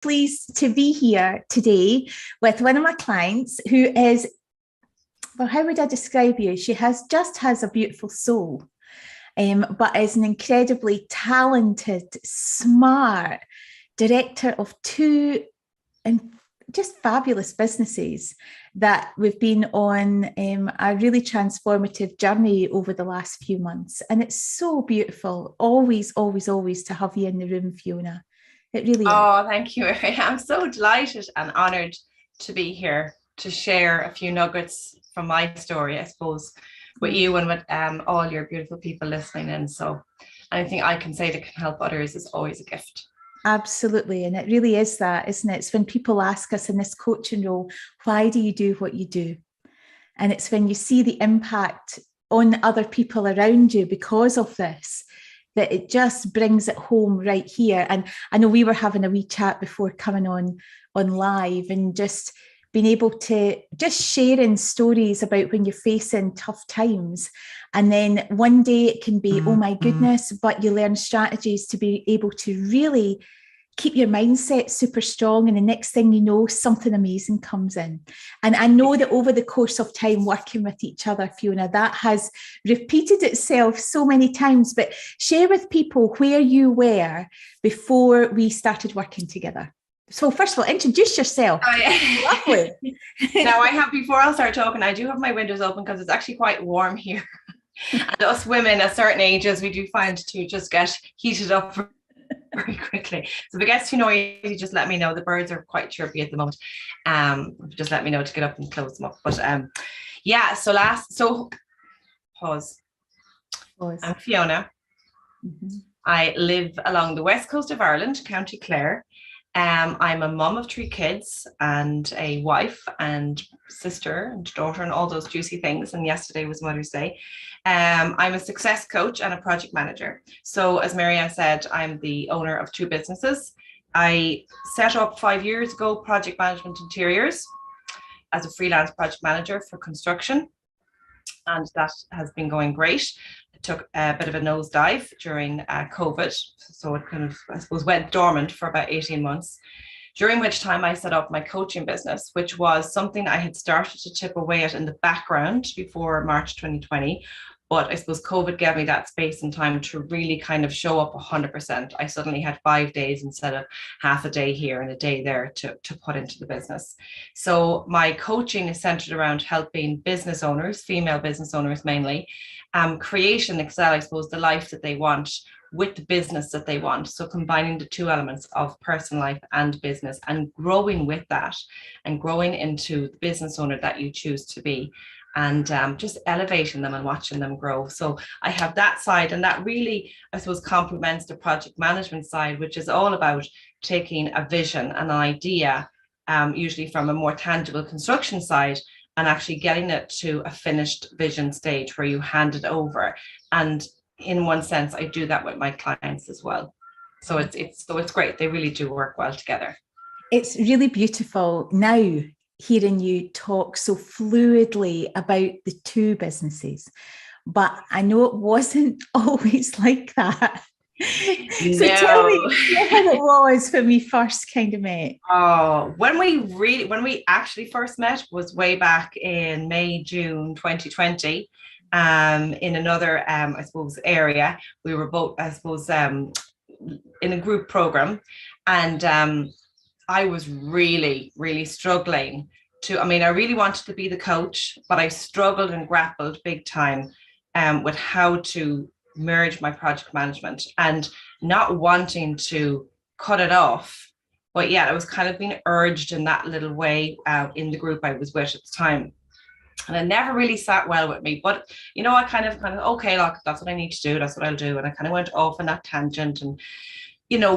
pleased to be here today with one of my clients who is, well, how would I describe you? She has a beautiful soul, but is an incredibly talented, smart director of two and just fabulous businesses that we've been on a really transformative journey over the last few months. And it's so beautiful. Always, always, always to have you in the room, Fiona. It really is. Oh, thank you. I'm so delighted and honoured to be here to share a few nuggets from my story, I suppose, with you and with all your beautiful people listening in. So anything I can say that can help others is always a gift. Absolutely. And it really is that, isn't it? It's when people ask us in this coaching role, why do you do what you do? And it's when you see the impact on other people around you because of this, that it just brings it home right here. And I know we were having a wee chat before coming on live, and just being able to just sharing stories about when you're facing tough times. And then one day it can be, oh my goodness, but you learn strategies to be able to really keep your mindset super strong. And the next thing you know, something amazing comes in. And I know that over the course of time working with each other, Fiona, that has repeated itself so many times. But share with people where you were before we started working together. So first of all, introduce yourself. Lovely. Now before I start talking, I do have my windows open because it's actually quite warm here. And us women at certain ages, we do find to just get heated up very quickly. So if it gets too noisy, just let me know. The birds are quite chirpy at the moment. Just let me know to get up and close them up. But pause. I'm Fiona. Mm-hmm. I live along the west coast of Ireland, County Clare. I'm a mum of 3 kids and a wife and sister and daughter and all those juicy things. And yesterday was Mother's Day. I'm a success coach and a project manager. So as Marianne said, I'm the owner of 2 businesses. I set up 5 years ago Project Management Interiors as a freelance project manager for construction. And that has been going great. It took a bit of a nosedive during COVID. So it kind of, I suppose, went dormant for about 18 months, during which time I set up my coaching business, which was something I had started to chip away at in the background before March 2020. But I suppose COVID gave me that space and time to really kind of show up 100%. I suddenly had 5 days instead of half a day here and a day there to put into the business. So my coaching is centered around helping business owners, female business owners mainly, create and excel, I suppose, the life that they want with the business that they want. So combining the 2 elements of personal life and business, and growing with that and growing into the business owner that you choose to be, and just elevating them and watching them grow. So I have that side, and that really, I suppose, complements the project management side, which is all about taking a vision, an idea, usually from a more tangible construction side, and actually getting it to a finished vision stage where you hand it over. And in one sense, I do that with my clients as well. So it's great. They really do work well together. It's really beautiful now hearing you talk so fluidly about the 2 businesses, but I know it wasn't always like that. So tell me how it was when we first kind of met. Oh, when we actually first met was way back in May, June 2020. In another, I suppose, area. We were both, I suppose, in a group program, and I was really, really struggling I really wanted to be the coach, but I struggled and grappled big time with how to merge my project management and not wanting to cut it off. But yeah, I was kind of being urged in that little way in the group I was with at the time. And it never really sat well with me. But, I kind of, okay, look, that's what I need to do. That's what I'll do. And I kind of went off on that tangent and,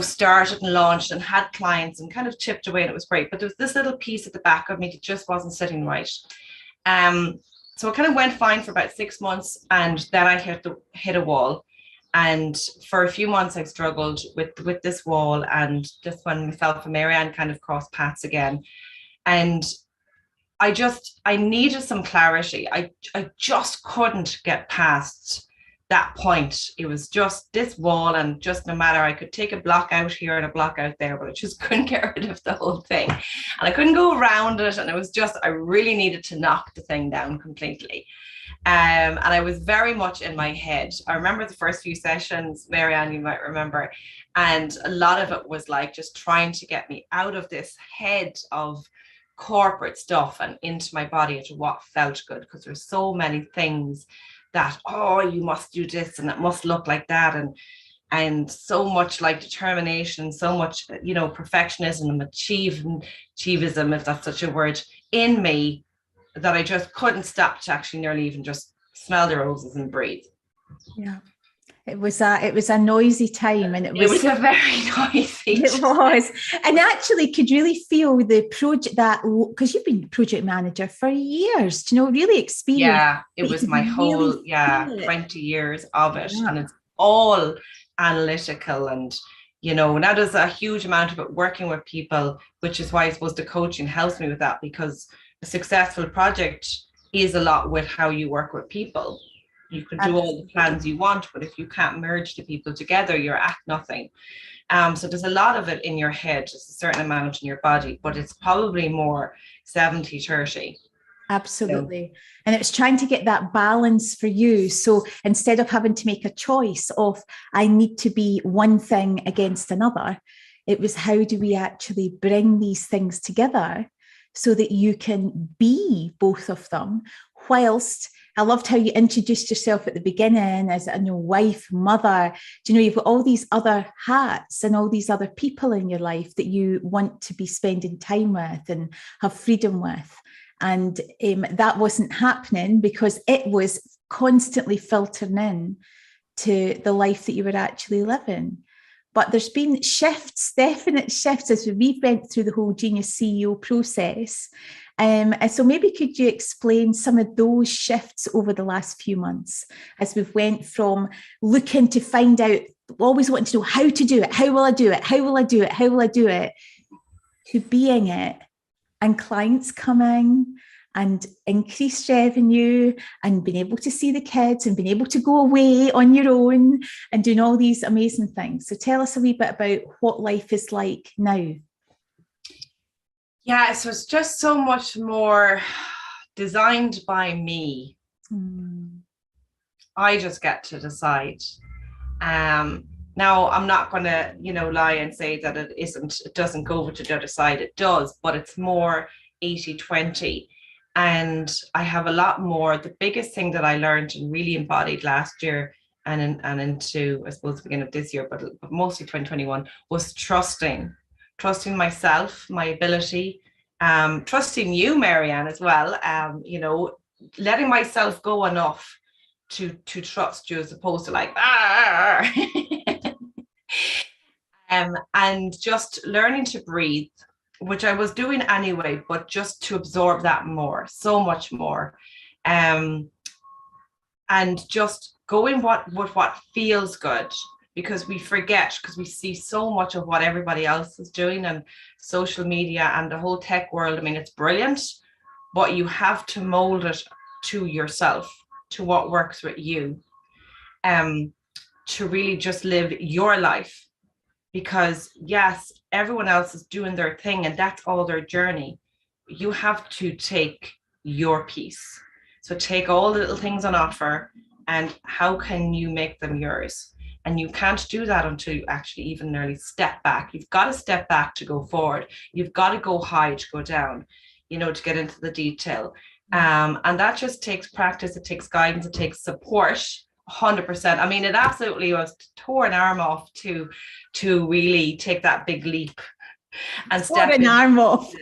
started and launched and had clients and kind of chipped away, and it was great. But there was this little piece at the back of me that just wasn't sitting right. So it kind of went fine for about 6 months. And then I hit a wall. And for a few months, I struggled with this wall. And just when myself and Marianne kind of crossed paths again. And I needed some clarity. I just couldn't get past that point, it was just this wall, and just no matter, I could take a block out here and a block out there, but I just couldn't get rid of the whole thing. And I couldn't go around it. And it was just, I really needed to knock the thing down completely. And I was very much in my head. I remember the first few sessions, Marianne, you might remember, and a lot of it was like just trying to get me out of this head of corporate stuff and into my body, into what felt good, because there's so many things that, oh, you must do this and it must look like that, and so much like determination, so much, you know, perfectionism and achievism, if that's such a word, in me, that I just couldn't stop to actually nearly even just smell the roses and breathe. Yeah. It was a noisy time, and it was a very noisy time. It was. And actually could really feel the project, that, because you've been project manager for years, you know, really experienced. Yeah, it was my whole 20 years of it. Yeah. And it's all analytical, and, you know, now there's a huge amount of it working with people, which is why I suppose the coaching helps me with that, because a successful project is a lot with how you work with people. You can do all the plans you want, but if you can't merge the people together, you're at nothing. So there's a lot of it in your head, just a certain amount in your body, but it's probably more 70-30. Absolutely. So, and it's trying to get that balance for you. So instead of having to make a choice of, I need to be one thing against another, it was, how do we actually bring these things together so that you can be both of them, whilst, I loved how you introduced yourself at the beginning as a wife, mother. Do you know, you've got all these other hats and all these other people in your life that you want to be spending time with and have freedom with. And that wasn't happening because it was constantly filtering in to the life that you were actually living. But there's been shifts, definite shifts, as we went through the whole Genius CEO process. And so maybe could you explain some of those shifts over the last few months, as we've went from looking to find out, always wanting to know how to do it, how will I do it, how will I do it, how will I do it, to being it, and clients coming and increased revenue and being able to see the kids and being able to go away on your own and doing all these amazing things. So tell us a wee bit about what life is like now. Yeah, so it's just so much more designed by me. I just get to decide. Now, I'm not going to, lie and say that it doesn't go over to the other side. It does, but it's more 80-20. And I have a lot more. The biggest thing that I learned and really embodied last year and into, I suppose, the beginning of this year, but mostly 2021, was trusting myself, my ability, trusting you, Marianne, as well. Letting myself go enough to trust you, as opposed to like, and just learning to breathe, which I was doing anyway, but just to absorb that more, so much more, and just going with what feels good, because we forget, because we see so much of what everybody else is doing, and social media and the whole tech world. I mean, it's brilliant, but you have to mold it to yourself, to what works with you, to really just live your life. Because yes, everyone else is doing their thing and that's all their journey. You have to take your piece. So take all the little things on offer, and how can you make them yours? And you can't do that until you actually even nearly step back. You've got to step back to go forward. You've got to go high to go down, to get into the detail. And that just takes practice. It takes guidance. It takes support. 100%. I mean, it absolutely was tore an arm off to really take that big leap and step in. Arm off.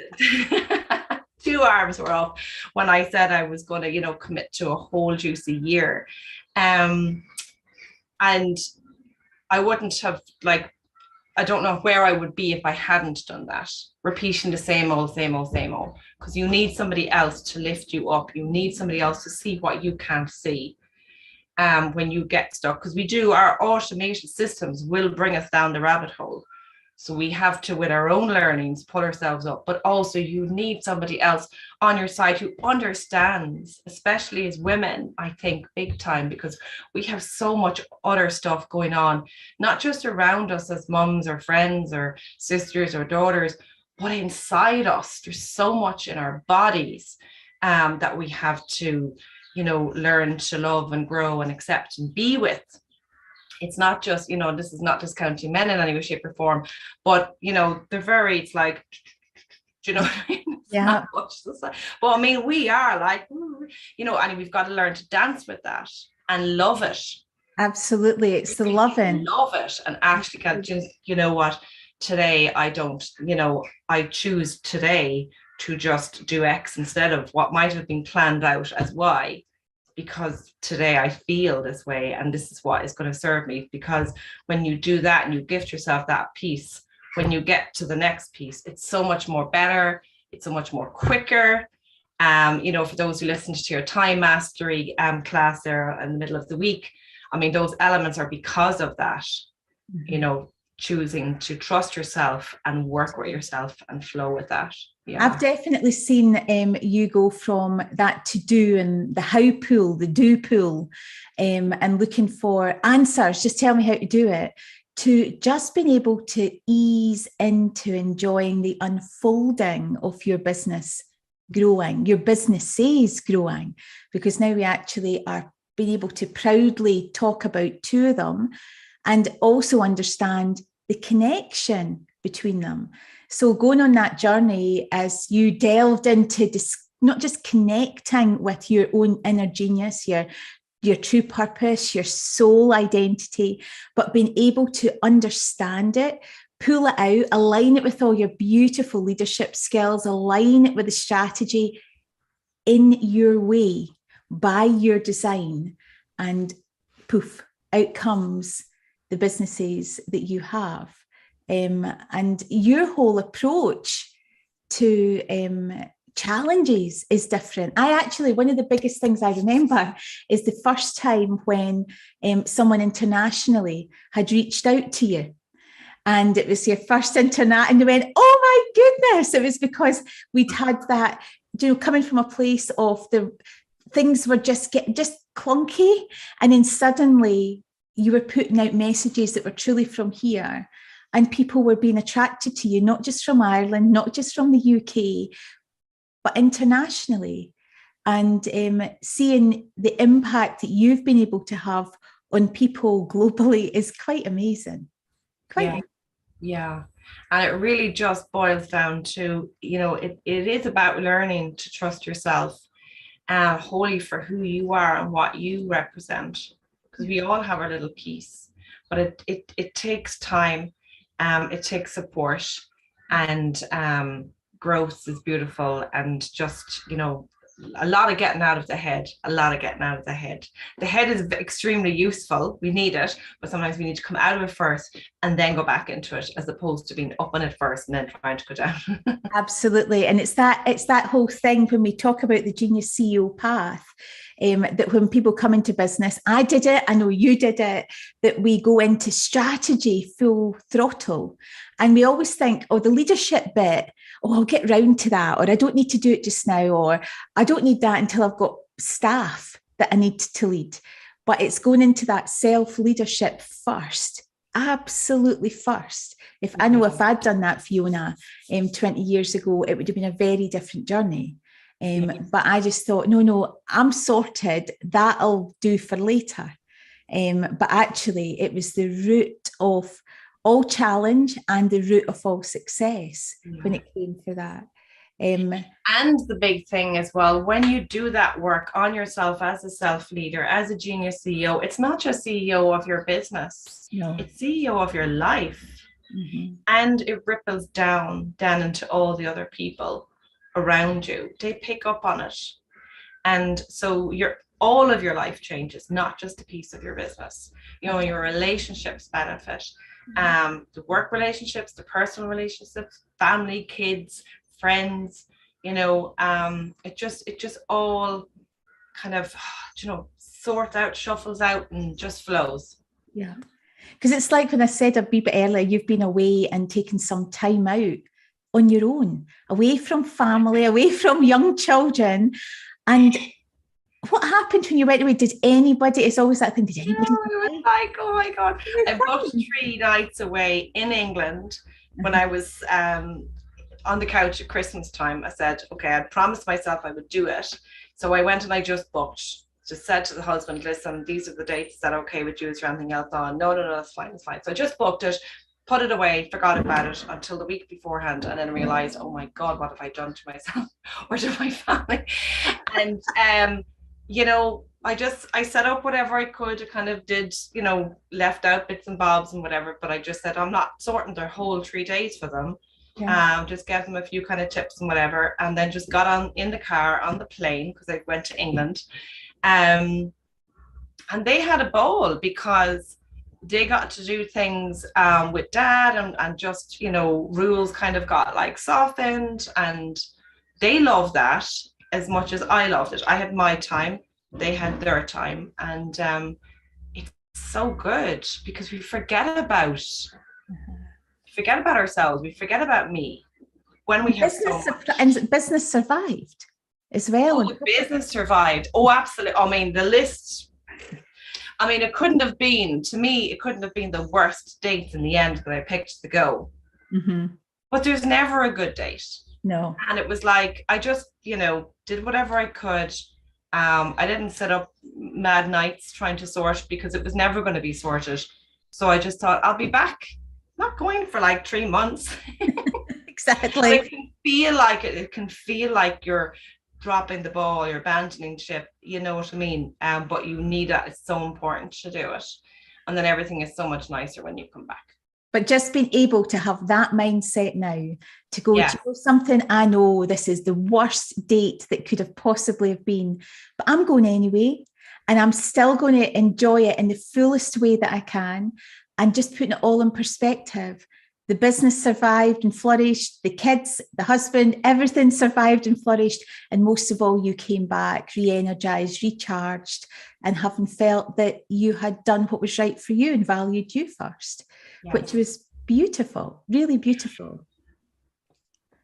2 arms were off when I said I was going to, commit to a whole juicy year. And I wouldn't have, I don't know where I would be if I hadn't done that. Repeating the same old, because you need somebody else to lift you up. You need somebody else to see what you can't see. When you get stuck, because our automated systems will bring us down the rabbit hole. So we have to, with our own learnings, pull ourselves up, but also you need somebody else on your side who understands, especially as women, I think big time, because we have so much other stuff going on, not just around us as mums or friends or sisters or daughters, but inside us. There's so much in our bodies that we have to, learn to love and grow and accept and be with. It's not just, this is not discounting men in any way, shape, or form, but, it's like, do you know what I mean? Yeah. But I mean, we are like, and we've got to learn to dance with that and love it. Absolutely. It's the loving. Love it. And actually, just, you know what, today I don't, I choose today to just do X instead of what might have been planned out as Y. Because today I feel this way and this is what is going to serve me. Because when you do that and you gift yourself that piece, when you get to the next piece, it's so much more better. It's so much more quicker. For those who listened to your time mastery class there in the middle of the week, I mean, those elements are because of that, choosing to trust yourself and work with yourself and flow with that. Yeah. I've definitely seen you go from that to do and the how pool, the do pool, and looking for answers, just tell me how to do it, to just being able to ease into enjoying the unfolding of your business growing, your businesses growing, because now we actually are being able to proudly talk about two of them and also understand the connection between them. So going on that journey as you delved into not just connecting with your own inner genius, your true purpose, your soul identity, but being able to understand it, pull it out, align it with all your beautiful leadership skills, align it with the strategy in your way, by your design, and poof, out comes the businesses that you have. And your whole approach to challenges is different. One of the biggest things I remember is the first time when someone internationally had reached out to you. And it was your first internet, and they went, oh my goodness. It was because we'd had that, coming from a place of the things were just clunky. And then suddenly you were putting out messages that were truly from here. And people were being attracted to you, not just from Ireland, not just from the UK, but internationally. And seeing the impact that you've been able to have on people globally is quite amazing. Yeah. And it really just boils down to, it is about learning to trust yourself wholly for who you are and what you represent. Because we all have our little piece, but it takes time. It takes support, and growth is beautiful, and just, a lot of getting out of the head, The head is extremely useful. We need it, but sometimes we need to come out of it first and then go back into it, as opposed to being up on it first and then trying to go down. Absolutely. And it's that whole thing when we talk about the Genius CEO path, that when people come into business, I did it, I know you did it, that we go into strategy full throttle. And we always think, the leadership bit, I'll get round to that, or I don't need to do it just now, or I don't need that until I've got staff that I need to lead. But it's going into that self-leadership first, absolutely first. If I'd done that, Fiona, 20 years ago, it would have been a very different journey. But I just thought, no, I'm sorted. That'll do for later. But actually, it was the root of all challenge and the root of all success when it came to that. And the big thing as well, when you do that work on yourself as a self-leader, as a Genius CEO, it's not just CEO of your business. No. It's CEO of your life. Mm-hmm. And it ripples down into all the other people around you. They pick up on it. And so all of your life changes, not just a piece of your business. Your relationships benefit. The work relationships, the personal relationships, family, kids, friends, it just all kind of, shuffles out and just flows. Yeah. Because it's like when I said a wee bit earlier, you've been away and taken some time out on your own, away from family, away from young children. And what happened when you went away? Did anybody, it's always that thing, did anybody? No, it was like, oh my God. I booked 3 nights away in England when I was on the couch at Christmas time. I said, okay, I promised myself I would do it. So I went and I just booked, just said to the husband, listen, these are the dates. Is that okay with you? Is there anything else on? No, that's fine, it's fine. So I just booked it, put it away, forgot about it until the week beforehand, and then realized, oh my God, what have I done to myself or to my family? And you know, I set up whatever I could. I kind of did, you know, left out bits and bobs and whatever, but I just said I'm not sorting their whole 3 days for them. Yeah. Just gave them a few kind of tips and whatever, and then just got on in the car on the plane because I went to England. And they had a ball because they got to do things with dad, and just, you know, rules kind of got like softened, and they loved that as much as I loved it. I had my time, they had their time, and it's so good because we forget about ourselves, we forget about me when we have so much. And business survived as well. Oh, business survived. Oh, absolutely. I mean, the list, I mean, it couldn't have been the worst date in the end that I picked to go. Mm-hmm. But there's never a good date. No. And it was like, I just, you know, did whatever I could. I didn't set up mad nights trying to sort because it was never going to be sorted. So I just thought, I'll be back. Not going for like 3 months. Exactly. It can feel like you're dropping the ball, you're abandoning ship, you know what I mean? But you need it. It's so important to do it. And then everything is so much nicer when you come back. But just being able to have that mindset now to go, yeah, do something, I know this is the worst date that could have possibly have been, but I'm going anyway, and I'm still going to enjoy it in the fullest way that I can, and just putting it all in perspective. The business survived and flourished, the kids, the husband, everything survived and flourished. And most of all, you came back re-energized, recharged, and having felt that you had done what was right for you and valued you first. Yes. Which was beautiful, really beautiful.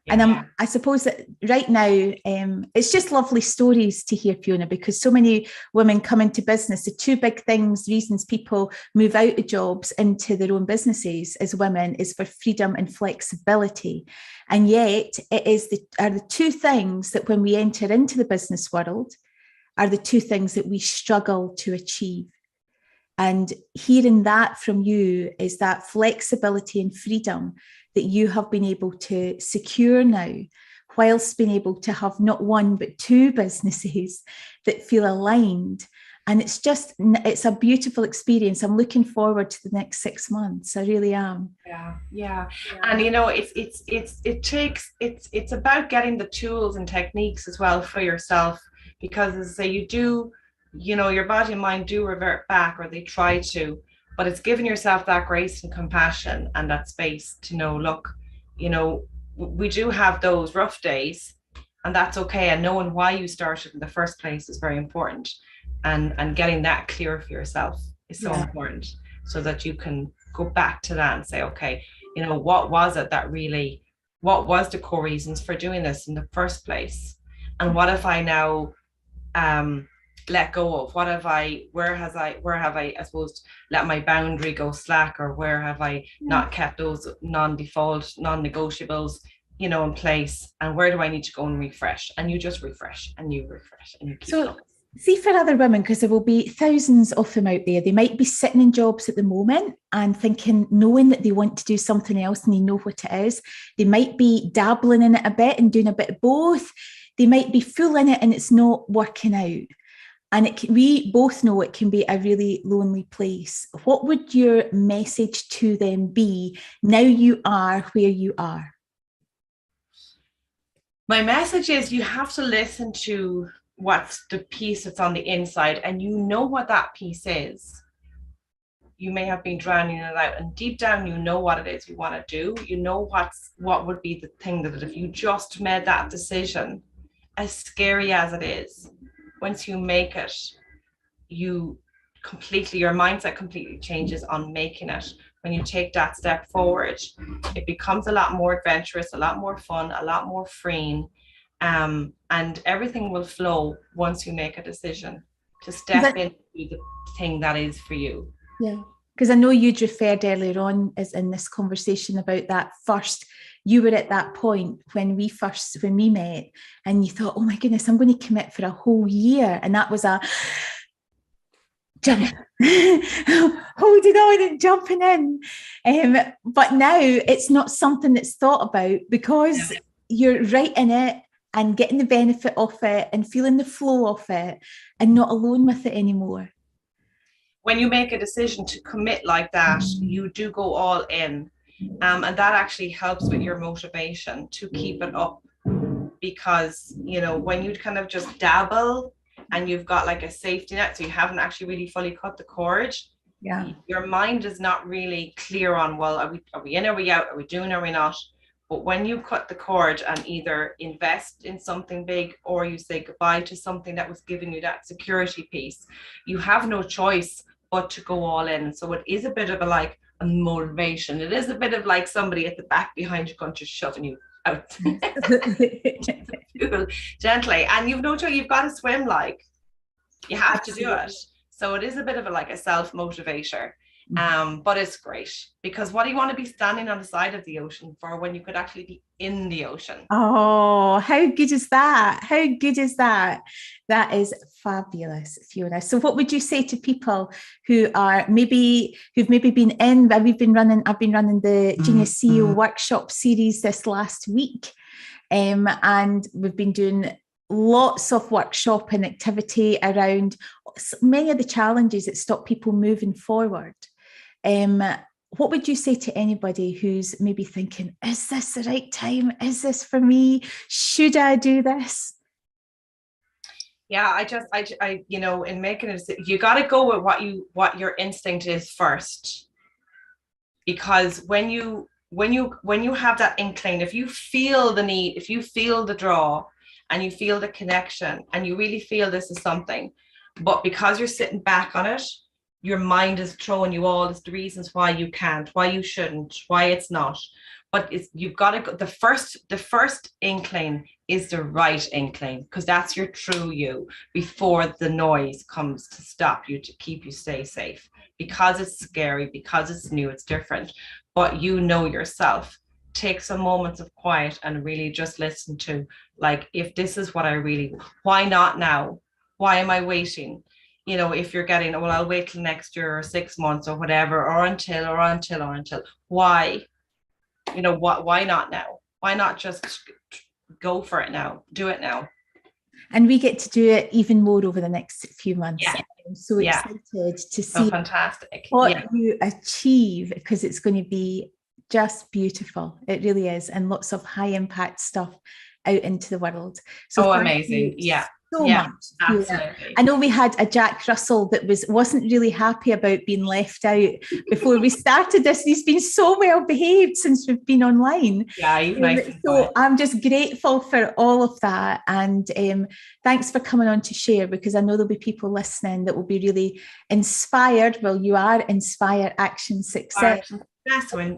Yeah. And I suppose that right now, it's just lovely stories to hear, Fiona, because so many women come into business. The 2 big things, reasons people move out of jobs into their own businesses as women, is for freedom and flexibility. And yet it are the 2 things that when we enter into the business world are the 2 things that we struggle to achieve. And hearing that from you is that flexibility and freedom that you have been able to secure now, whilst being able to have not 1, but 2 businesses that feel aligned. And it's a beautiful experience. I'm looking forward to the next 6 months. I really am. Yeah. And you know, it's about getting the tools and techniques as well for yourself, because as I say, you know, your body and mind do revert back, or they try to, but it's giving yourself that grace and compassion and that space to know, look, you know, we do have those rough days, and that's okay. And knowing why you started in the first place is very important. And getting that clear for yourself is so important, so that you can go back to that and say, okay, you know, what was the core reasons for doing this in the first place? And what if I now, let go of? Where have I suppose let my boundary go slack, or where have I not kept those non-default, non-negotiables, you know, in place? And where do I need to go and refresh? And you just refresh and you refresh and you keep going. See, for other women, because there will be thousands of them out there, they might be sitting in jobs at the moment and thinking, knowing that they want to do something else and they know what it is. They might be dabbling in it a bit and doing a bit of both. They might be full in it and it's not working out. And we both know it can be a really lonely place. What would your message to them be now you are where you are? My message is, you have to listen to what's the piece that's on the inside, and you know what that piece is. You may have been drowning it out, and deep down you know what it is you want to do. You know what would be the thing that if you just made that decision, as scary as it is, once you make it, you completely, your mindset completely changes on making it. When you take that step forward, it becomes a lot more adventurous, a lot more fun, a lot more freeing. And everything will flow once you make a decision to step into the thing that is for you. Yeah, because I know you'd referred earlier on as in this conversation about that first, you were at that point when we met, and you thought, oh my goodness, I'm going to commit for a whole year. And that was a jump, holding on and jumping in. But now it's not something that's thought about, because you're right in it and getting the benefit of it and feeling the flow of it and not alone with it anymore. When you make a decision to commit like that, you do go all in. And that actually helps with your motivation to keep it up. Because, you know, when you kind of just dabble and you've got like a safety net, so you haven't actually really fully cut the cord, your mind is not really clear on, well, are we in, are we out, are we doing, are we not? But when you cut the cord and either invest in something big or you say goodbye to something that was giving you that security piece, you have no choice but to go all in. So it is a bit of a motivation. It is a bit of like somebody at the back behind you going to shoving you out gently, and you've no choice. You've got to swim, like you have to do it. So it is a bit of a self motivator. But it's great, because what do you want to be standing on the side of the ocean for when you could actually be in the ocean? Oh, how good is that? How good is that? That is fabulous, Fiona. So what would you say to people who've maybe been in, I've been running the Genius CEO workshop series this last week. And we've been doing lots of workshop and activity around many of the challenges that stop people moving forward. What would you say to anybody who's maybe thinking, is this the right time? Is this for me? Should I do this? Yeah, I you know, in making it, you got to go with what your instinct is first. Because when you have that inkling, if you feel the need, if you feel the draw and you feel the connection and you really feel this is something, but because you're sitting back on it, your mind is throwing you all the reasons why you can't, why you shouldn't, why it's not. But you've got to go. The first inkling is the right inkling, because that's your true you, before the noise comes to stop you, to keep you stay safe, because it's scary, because it's new, it's different. But you know yourself. Take some moments of quiet and really just listen to, like, if this is what I really, why not now? Why am I waiting? You know, if you're getting, well, I'll wait till next year or 6 months or whatever, or until. Why? You know, why not now? Why not just go for it now? Do it now. And we get to do it even more over the next few months. Yeah. I'm so excited to see fantastic. what you achieve, because it's going to be just beautiful. It really is. And lots of high impact stuff out into the world. So amazing. So much. Absolutely. I know we had a Jack Russell that wasn't really happy about being left out before we started this. He's been so well behaved since we've been online. Yeah, he's nice. So I'm just grateful for all of that. And thanks for coming on to share, because I know there'll be people listening that will be really inspired. Well, you are Inspire Action Success. That's when,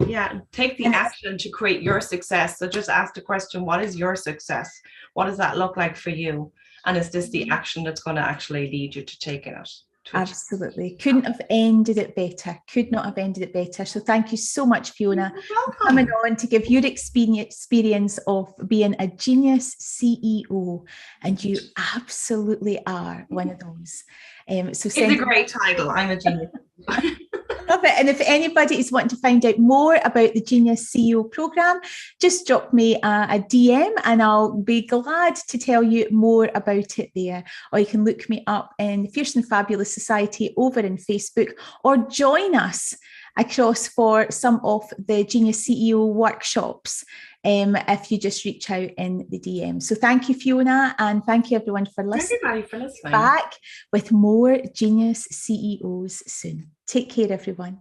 take the action to create your success. So just ask the question, what is your success? What does that look like for you? And is this the action that's going to actually lead you to taking it? Absolutely. Couldn't have ended it better. Could not have ended it better. So thank you so much, Fiona, for coming on to give your experience of being a genius CEO. And you absolutely are one of those. So it's a great title. I'm a genius. Love it. And if anybody is wanting to find out more about the Genius CEO program, just drop me a DM and I'll be glad to tell you more about it there. Or you can look me up in Fierce and Fabulous Society over in Facebook, or join us across for some of the Genius CEO workshops if you just reach out in the DM. So thank you, Fiona, and thank you everyone for listening. Everybody for listening. Back with more Genius CEOs soon. Take care, everyone.